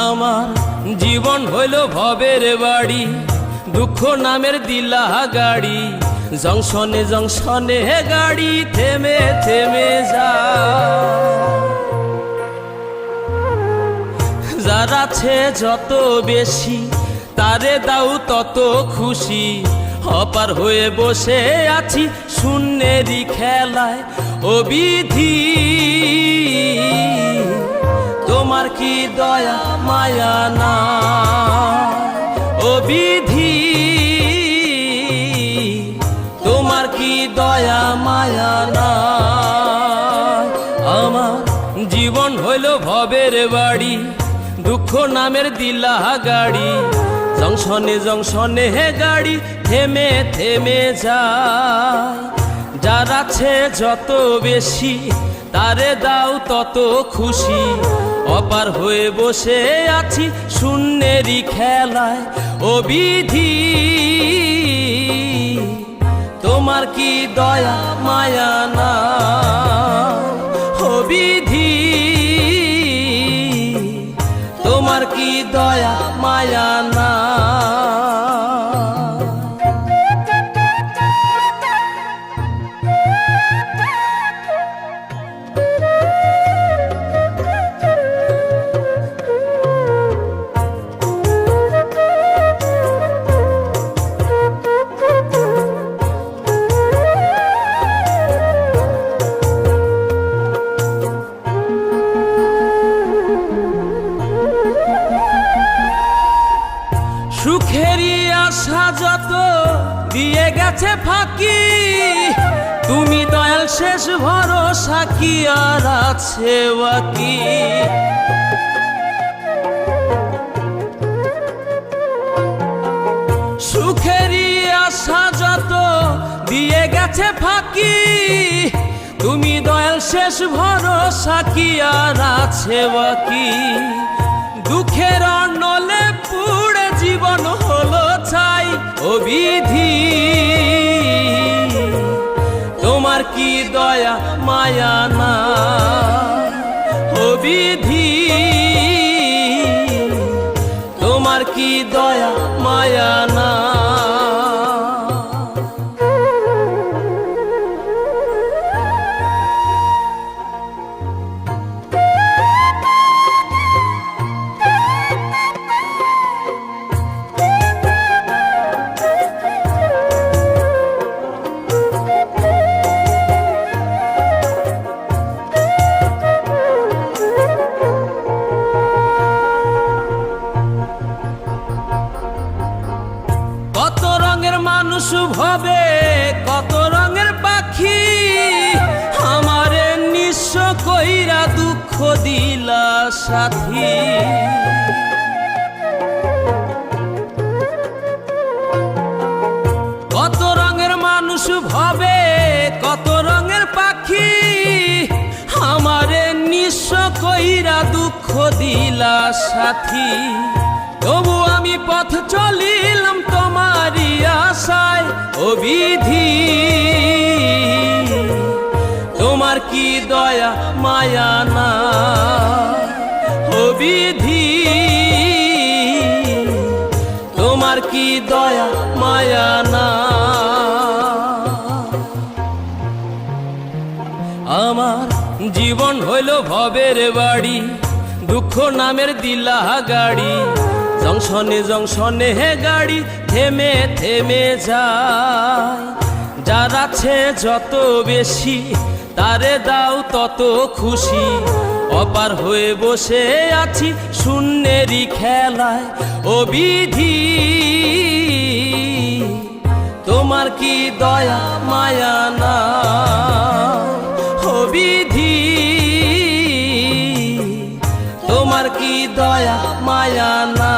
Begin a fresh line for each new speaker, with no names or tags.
আমার জীবন হইল ভবের বাড়ি, দুঃখ নামের দিলা গাড়ি। জংশনে জংশনে গাড়ি থেমে থেমে যায়। যার আছে যত বেশি তারে দাও তত খুশি। অপার হয়ে বসে আছি শূন্যেরই খেলায়। ও বিধি তোমার কি দয়া মায়া না? ও বিধি তোমার কি দয়া মায়া না? আমার জীবন হইল ভবের বাড়ি, দুঃখ নামের দিলা গাড়ি। জংশনে জংশনে গাড়ি থেমে থেমে যায়। যার আছে যত বেশি তারে দাও তত খুশি। অপার হয়ে বসে আছি শূন্যেরই খেলায়। ও বিধি তোমার কি দয়া মায়া না? ও বিধি তোমার কি দয়া মায়া না? সুখেরই আশা যত দিয়ে গেছে ফাঁকি, তুমি দয়াল শেষ ভরসা কি আর আছে বাকি? সুখেরই আশা যত দিয়ে গেছে ফাঁকি, তুমি দয়াল শেষ ভরসা কি আর আছে বাকি? দুঃখের অনলে পুড়ে জীবন হলো ছাই। ও বিধি তোমার কি দয়া মায়া না? ও বিধি তোমার কি দয়া মায়া না? কত রঙের মানুষ ভবে কত রঙের পাখি, আমারে নিঃস্ব কইরা দুঃখ দিলা সাথী। কত রঙের মানুষ ভবে কত রঙের পাখি, আমারে নিঃস্ব কইরা দুঃখ দিলা সাথী। তবু আমি পথ চলিলাম তোমারই আশায়। ও বিধি তোমার কি দয়া মায়া না? ও বিধি তোমার কি দয়া মায়া না? আমার জীবন হইল ভবের বাড়ি, দুঃখ নামের দিলা গাড়ি। জংশনে জংশনে গাড়ি থেমে থেমে যায়। যার আছে যত বেশি তারে দাও তত খুশি। অপার হয়ে বসে আছি শূন্যেরই খেলায়। ও বিধি তোমার কি দয়া মায়া না? ও বিধি তোমার কি দয়া মায়া না?